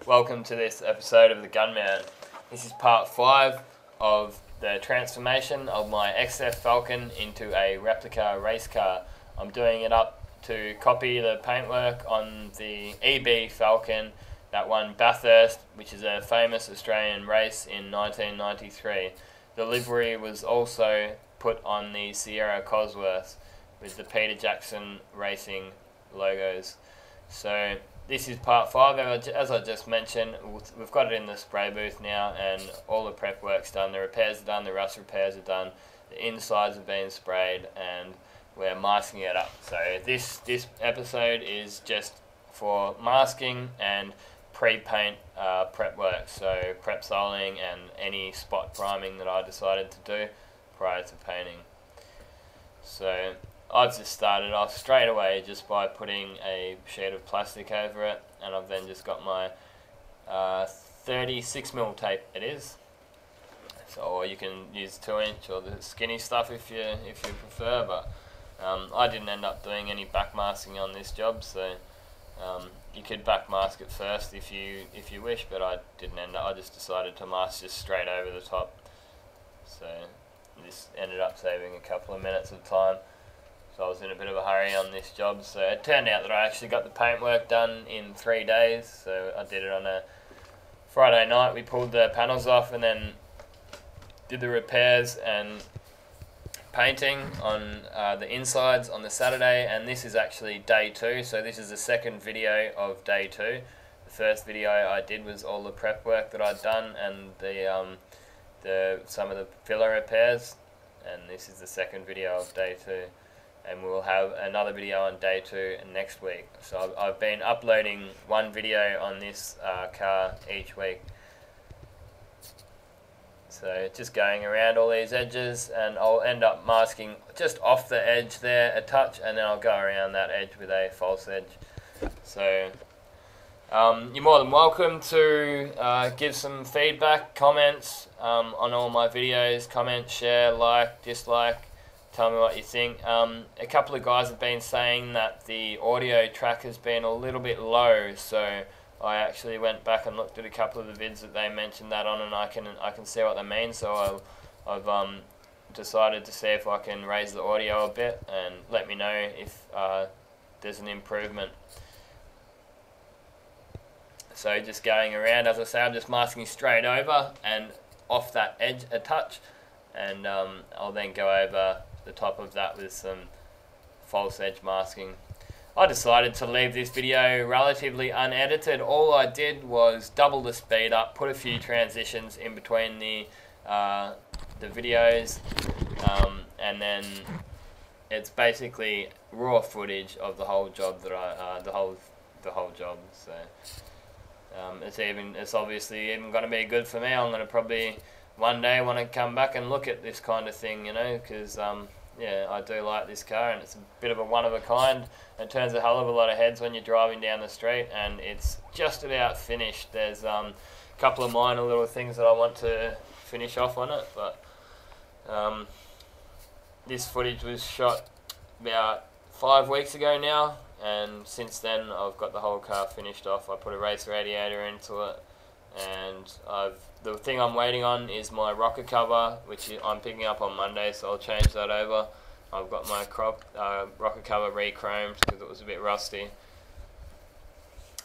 Welcome to this episode of the Gunman. This is part 5 of the transformation of my XF Falcon into a replica race car. I'm doing it up to copy the paintwork on the EB Falcon that won Bathurst, which is a famous Australian race in 1993. The livery was also put on the Sierra Cosworth with the Peter Jackson Racing logos. So this is part 5, as I just mentioned. We've got it in the spray booth now, and all the prep work's done, the repairs are done, the rust repairs are done, the insides have been sprayed, and we're masking it up. So this episode is just for masking and pre-paint prep work, so prep soling and any spot priming that I decided to do prior to painting. So I've just started off straight away just by putting a sheet of plastic over it, and I've then just got my 36mm tape it is. So, or you can use 2-inch or the skinny stuff if you prefer, but I didn't end up doing any backmasking on this job, so you could backmask it first if you wish, but I didn't end up. I just decided to mask just straight over the top. So this ended up saving a couple of minutes of time. So I was in a bit of a hurry on this job, so it turned out that I actually got the paintwork done in 3 days. So I did it on a Friday night. We pulled the panels off and then did the repairs and painting on the insides on the Saturday, and this is actually day 2, so this is the second video of day 2. The first video I did was all the prep work that I'd done and some of the filler repairs, and this is the second video of day 2. And we'll have another video on day 2 next week. So I've been uploading one video on this car each week. So just going around all these edges, and I'll end up masking just off the edge there a touch, and then I'll go around that edge with a false edge. So you're more than welcome to give some feedback, comments on all my videos. Comment, share, like, dislike. Tell me what you think. A couple of guys have been saying that the audio track has been a little bit low, so I actually went back and looked at a couple of the vids that they mentioned that on, and I can see what they mean. So I've decided to see if I can raise the audio a bit, and let me know if there's an improvement. So just going around, as I say, I'm just masking straight over and off that edge a touch, and I'll then go over the top of that with some false edge masking. I decided to leave this video relatively unedited. All I did was double the speed up, put a few transitions in between the videos, and then it's basically raw footage of the whole job that the whole job. So it's obviously even going to be good for me. I'm going to probably one day want to come back and look at this kind of thing, you know, because yeah, I do like this car, and it's a bit of a one of a kind. It turns a hell of a lot of heads when you're driving down the street, and it's just about finished. There's a couple of minor little things that I want to finish off on it, but this footage was shot about 5 weeks ago now, and since then I've got the whole car finished off. I put a race radiator into it, and the thing I'm waiting on is my rocker cover, which I'm picking up on Monday, so I'll change that over. I've got my rocker cover re-chromed because it was a bit rusty,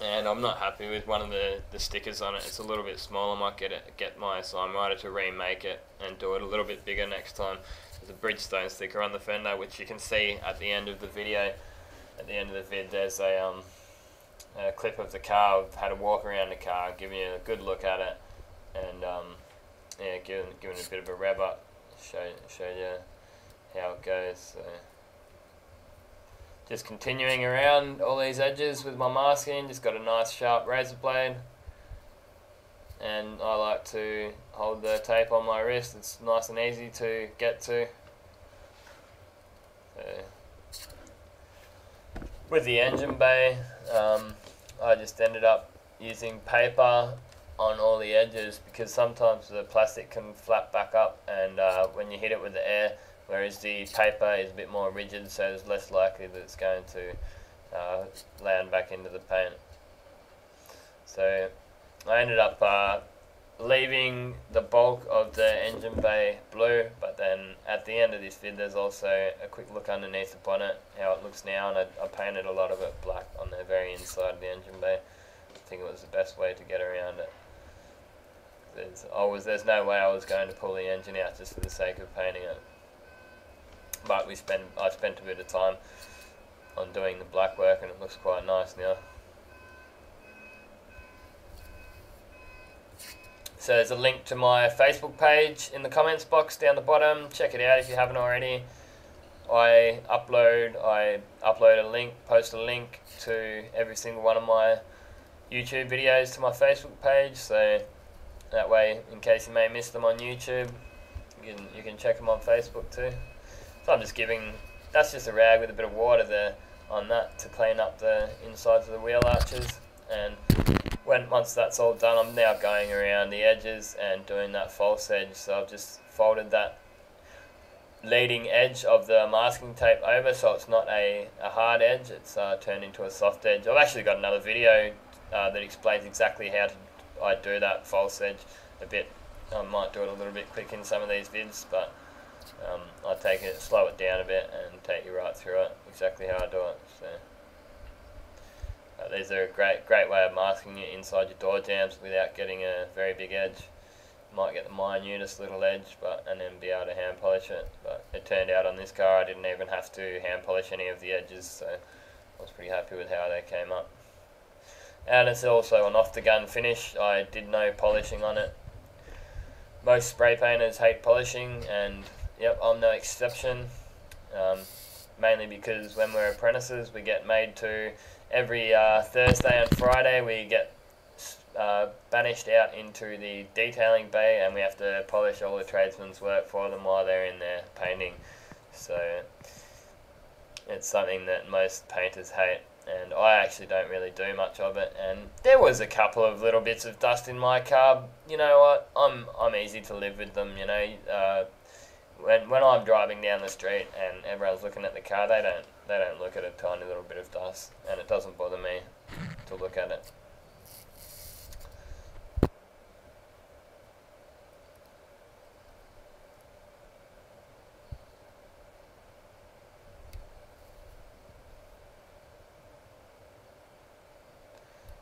and I'm not happy with one of the stickers on it. It's a little bit small. I might get my sign writer to remake it and do it a little bit bigger next time. There's a Bridgestone sticker on the fender, which you can see at the end of the video. At the end of the vid, there's a clip of the car. I've had a walk around the car, giving you a good look at it, and yeah, giving it a bit of a rev up, show you how it goes. So just continuing around all these edges with my masking. Just got a nice sharp razor blade, and I like to hold the tape on my wrist. It's nice and easy to get to. So with the engine bay, I just ended up using paper on all the edges, because sometimes the plastic can flap back up, and when you hit it with the air, whereas the paper is a bit more rigid, so it's less likely that it's going to land back into the paint. So I ended up leaving the bulk of the engine bay blue, but then at the end of this vid there's also a quick look underneath the bonnet, how it looks now, and I painted a lot of it black on the very inside of the engine bay. I think it was the best way to get around it. There's no way I was going to pull the engine out just for the sake of painting it. But I spent a bit of time on doing the black work, and it looks quite nice now. So there's a link to my Facebook page in the comments box down the bottom. Check it out if you haven't already. I upload a link, post a link to every single one of my YouTube videos to my Facebook page, so that way, in case you may miss them on YouTube, you can check them on Facebook too. So I'm just that's just a rag with a bit of water there on that to clean up the insides of the wheel arches, and once that's all done, I'm now going around the edges and doing that false edge. So I've just folded that leading edge of the masking tape over, so it's not a hard edge, it's turned into a soft edge. I've actually got another video that explains exactly how I do that false edge a bit. I might do it a little bit quick in some of these vids, but I slow it down a bit and take you right through it, exactly how I do it. So these are a great way of masking it inside your door jambs without getting a very big edge. You might get the minutest little edge, and then be able to hand polish it. But it turned out on this car I didn't even have to hand polish any of the edges, so I was pretty happy with how they came up. And it's also an off the gun finish. I did no polishing on it. Most spray painters hate polishing, and yep, I'm no exception. Mainly because when we're apprentices, we get made to every Thursday and Friday we get banished out into the detailing bay, and we have to polish all the tradesmen's work for them while they're in there painting. So it's something that most painters hate, and I actually don't really do much of it. And there was a couple of little bits of dust in my car. You know what? I'm easy to live with them. You know, when I'm driving down the street and everyone's looking at the car, they don't look at a tiny little bit of dust, and it doesn't bother me to look at it.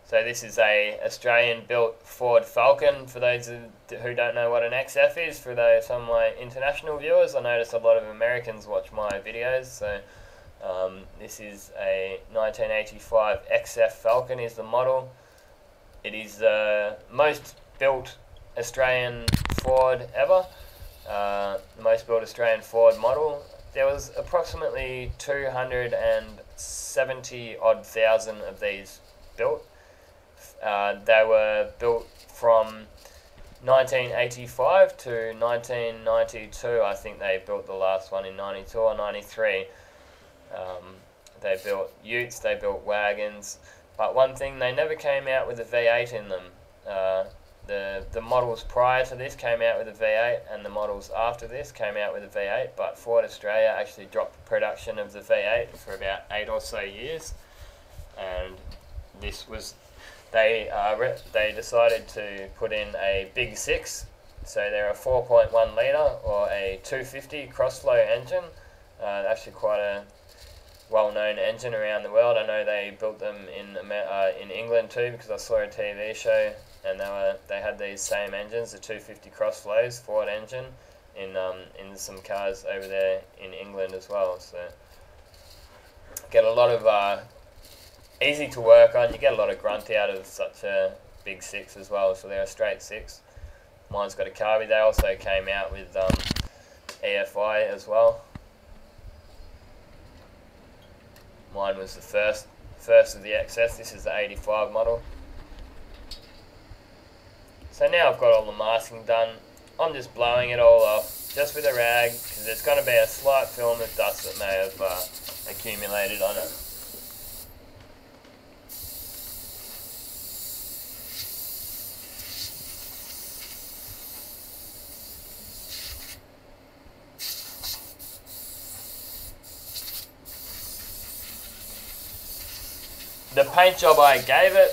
So this is a Australian-built Ford Falcon. For those who don't know what an XF is, for some of my international viewers, I notice a lot of Americans watch my videos. So this is a 1985 XF Falcon is the model. It is the most built Australian Ford ever. The most built Australian Ford model. There was approximately 270 odd thousand of these built. They were built from 1985 to 1992. I think they built the last one in 92 or 93. They built utes, they built wagons, but one thing, they never came out with a V8 in them. The models prior to this came out with a V8, and the models after this came out with a V8, but Ford Australia actually dropped production of the V8 for about 8 or so years, and this was... They decided to put in a big 6, so they're a 4.1 litre or a 250 cross-flow engine. Actually quite a well-known engine around the world. I know they built them in England too, because I saw a TV show and they had these same engines, the 250 cross-flows Ford engine, in some cars over there in England as well. So get a lot of easy to work on. You get a lot of grunt out of such a big 6 as well, so they're a straight 6. Mine's got a carby. They also came out with EFI as well. Mine was the first of the XS. This is the 85 model. So now I've got all the masking done. I'm just blowing it all off, just with a rag, because there's going to be a slight film of dust that may have accumulated on it. The paint job I gave it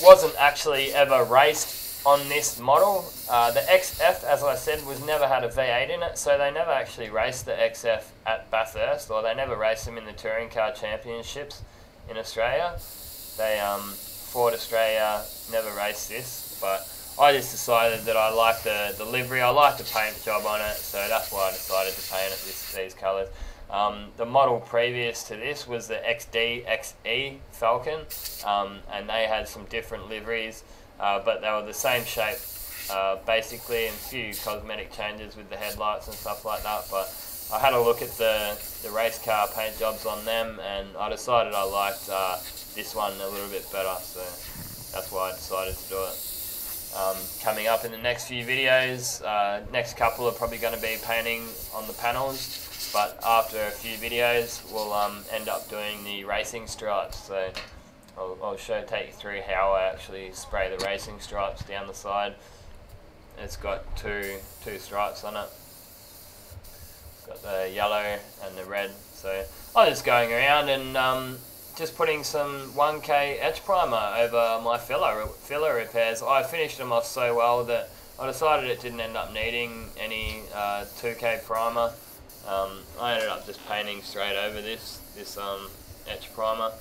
wasn't actually ever raced on this model. The XF, as I said, never had a V8 in it, so they never actually raced the XF at Bathurst, or they never raced them in the Touring Car Championships in Australia. Ford Australia never raced this, but I just decided that I like the livery, I like the paint job on it, so that's why I decided to paint it these colours. The model previous to this was the XD XE Falcon, and they had some different liveries, but they were the same shape basically, and a few cosmetic changes with the headlights and stuff like that. But I had a look at the race car paint jobs on them, and I decided I liked this one a little bit better, so that's why I decided to do it. Coming up in the next few videos, next couple are probably going to be painting on the panels, but after a few videos we'll end up doing the racing stripes. So I'll take you through how I actually spray the racing stripes down the side. It's got two stripes on it. It's got the yellow and the red. So I'm just going around and just putting some 1K etch primer over my filler repairs. I finished them off so well that I decided it didn't end up needing any 2K primer. I ended up just painting straight over this etch primer,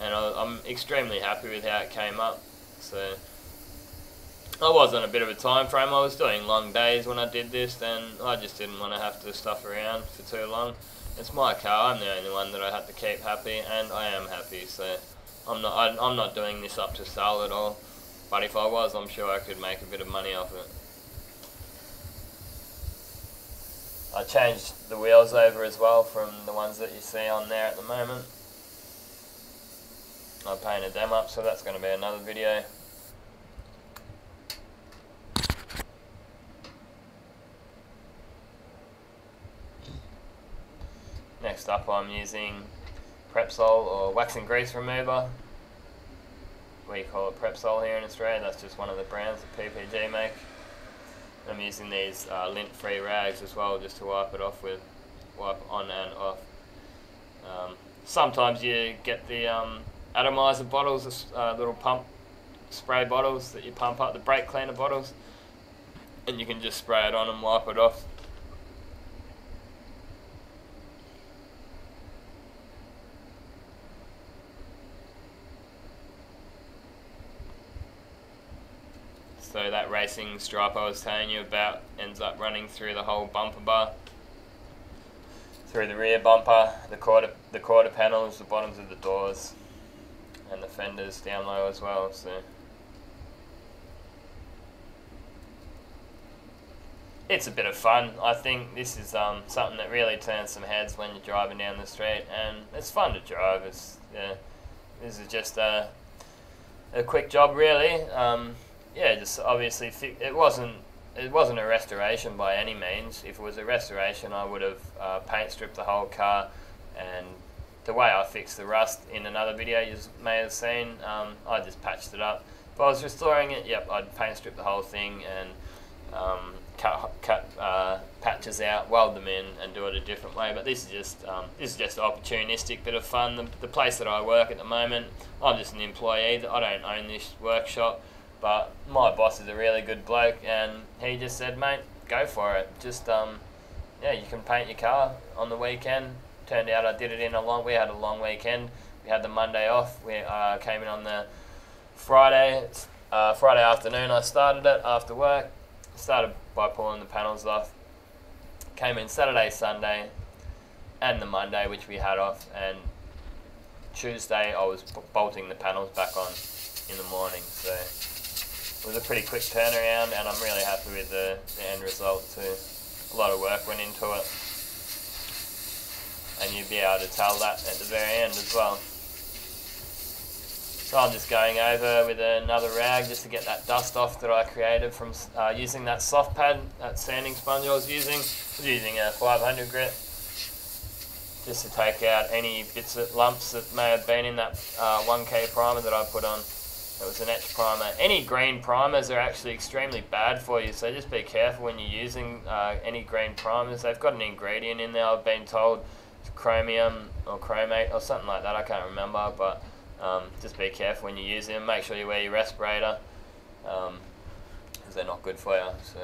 and I'm extremely happy with how it came up. So I was on a bit of a time frame. I was doing long days when I did this, and I just didn't want to have to stuff around for too long. It's my car. I'm the only one that I have to keep happy, and I am happy. So I'm not doing this up to sell at all. But if I was, I'm sure I could make a bit of money off it. I changed the wheels over as well from the ones that you see on there at the moment. I painted them up, so that's going to be another video. Next up, I'm using Prepsol, or wax and grease remover. We call it Prepsol here in Australia. That's just one of the brands that PPG make. I'm using these lint-free rags as well, just to wipe it off with, wipe on and off. Sometimes you get the atomizer bottles, little pump spray bottles that you pump up, the brake cleaner bottles, and you can just spray it on and wipe it off. So that racing stripe I was telling you about ends up running through the whole bumper bar, through the rear bumper, the quarter panels, the bottoms of the doors, and the fenders down low as well. So it's a bit of fun. I think this is something that really turns some heads when you're driving down the street, and it's fun to drive. This is just a quick job, really. Yeah, just obviously it wasn't a restoration by any means. If it was a restoration, I would have paint stripped the whole car, and the way I fixed the rust in another video you may have seen, I just patched it up. If I was restoring it, yep, I'd paint strip the whole thing and cut patches out, weld them in, and do it a different way. But this is just an opportunistic bit of fun. The place that I work at the moment, I'm just an employee. I don't own this workshop. But my boss is a really good bloke, and he just said, mate, go for it. Just, yeah, you can paint your car on the weekend. Turned out I did it we had a long weekend. We had the Monday off. We came in on the Friday afternoon. I started it after work. Started by pulling the panels off. Came in Saturday, Sunday, and the Monday, which we had off. And Tuesday, I was bolting the panels back on in the morning. So it was a pretty quick turnaround, and I'm really happy with the end result too. A lot of work went into it, and you'd be able to tell that at the very end as well. So I'm just going over with another rag just to get that dust off that I created from using that soft pad, that sanding sponge I was using. I was using a 500 grit just to take out any bits of lumps that may have been in that 1K primer that I put on. It was an etch primer. Any green primers are actually extremely bad for you, so just be careful when you're using any green primers. They've got an ingredient in there, I've been told, it's chromium or chromate or something like that, I can't remember, but Just be careful when you use them. Make sure you wear your respirator, because they're not good for you. So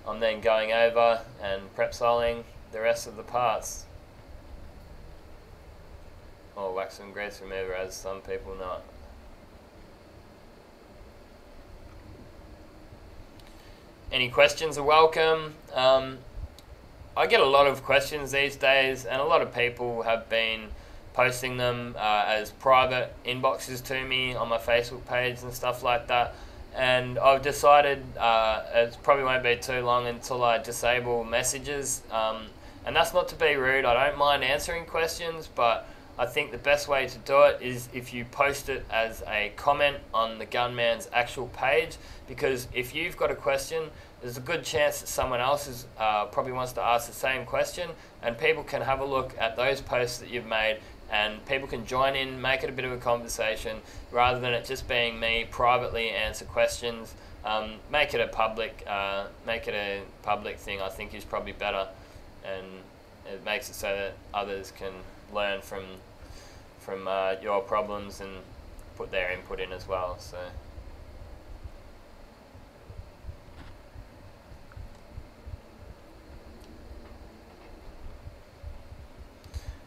I'm then going over and prep soling the rest of the parts, or wax and grease remover as some people know it. Any questions are welcome. I get a lot of questions these days, and a lot of people have been posting them as private inboxes to me on my Facebook page and stuff like that. And I've decided it probably won't be too long until I disable messages. And that's not to be rude. I don't mind answering questions, but I think the best way to do it is if you post it as a comment on the Gunman's actual page, because if you've got a question, there's a good chance that someone else probably wants to ask the same question, and people can have a look at those posts that you've made, and people can join in, make it a bit of a conversation, rather than it just being me privately answer questions. Make it a public thing, I think, is probably better, and it makes it so that others can learn from your problems and put their input in as well. So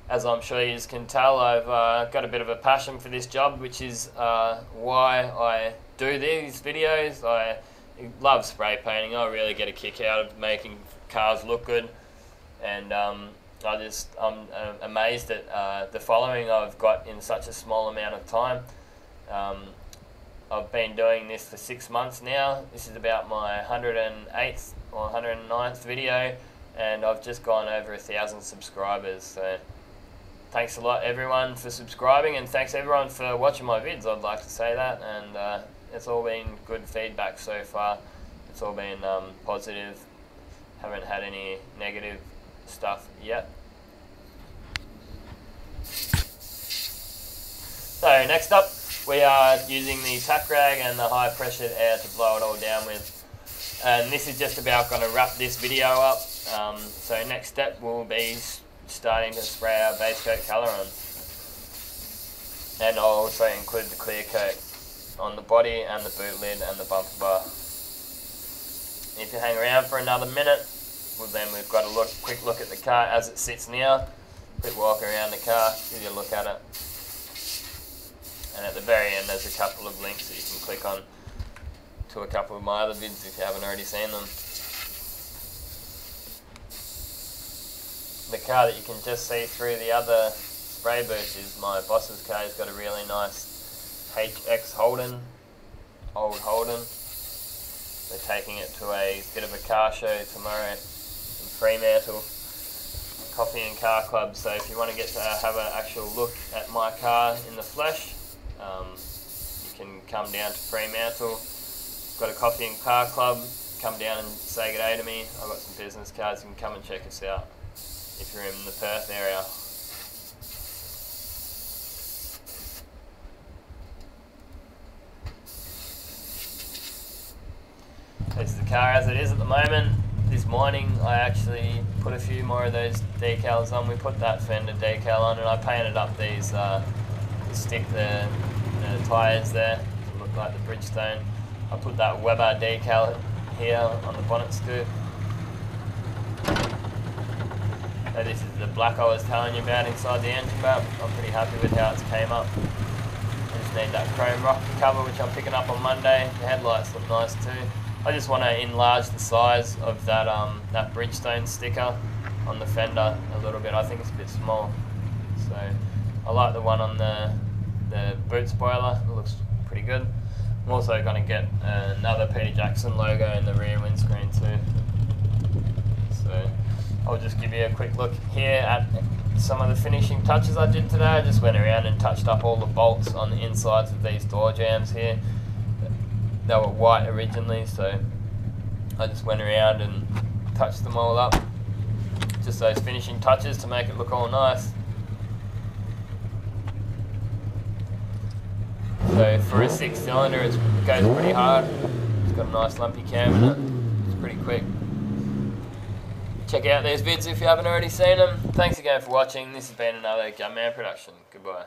as I'm sure you can tell, I've got a bit of a passion for this job, which is why I do these videos. I love spray painting. I really get a kick out of making cars look good, and I'm amazed at the following I've got in such a small amount of time. I've been doing this for 6 months now. This is about my 108th or 109th video, and I've just gone over 1,000 subscribers. So thanks a lot everyone for subscribing, and thanks everyone for watching my vids. I'd like to say that, and it's all been good feedback so far. It's all been positive. Haven't had any negative stuff yet. So next up, we are using the tack rag and the high pressure air to blow it all down with, and this is just about going to wrap this video up. So next step will be starting to spray our base coat colour on, and I'll also include the clear coat on the body and the boot lid and the bumper bar. If you hang around for another minute, well, then we've got a quick look at the car as it sits now. Quick walk around the car, give you a look at it. And at the very end there's a couple of links that you can click on to a couple of my other vids if you haven't already seen them. The car that you can just see through the other spray booth is my boss's car. He's got a really nice HX Holden, old Holden. They're taking it to a bit of a car show tomorrow in Fremantle, Coffee and Car Club. So if you want to get to have an actual look at my car in the flesh, you can come down to Fremantle. Got a Coffee and Car Club. Come down and say good day to me. I've got some business cards. You can come and check us out if you're in the Perth area. This is the car as it is at the moment. This morning I actually put a few more of those decals on. We put that fender decal on, and I painted up these to stick the tyres there to look like the Bridgestone. I put that Weber decal here on the bonnet scoop. So this is the black I was telling you about inside the engine wrap. I'm pretty happy with how it's came up. I just need that chrome rocker cover, which I'm picking up on Monday. The headlights look nice too. I just want to enlarge the size of that that Bridgestone sticker on the fender a little bit. I think it's a bit small. So I like the one on the boot spoiler. It looks pretty good. I'm also going to get another Peter Jackson logo in the rear windscreen too. So I'll just give you a quick look here at some of the finishing touches I did today. I just went around and touched up all the bolts on the insides of these door jambs here. They were white originally, so I just went around and touched them all up. Just those finishing touches to make it look all nice. So for a 6-cylinder, it goes pretty hard. It's got a nice lumpy cam in it. It's pretty quick. Check out these vids if you haven't already seen them. Thanks again for watching. This has been another Gunman production. Goodbye.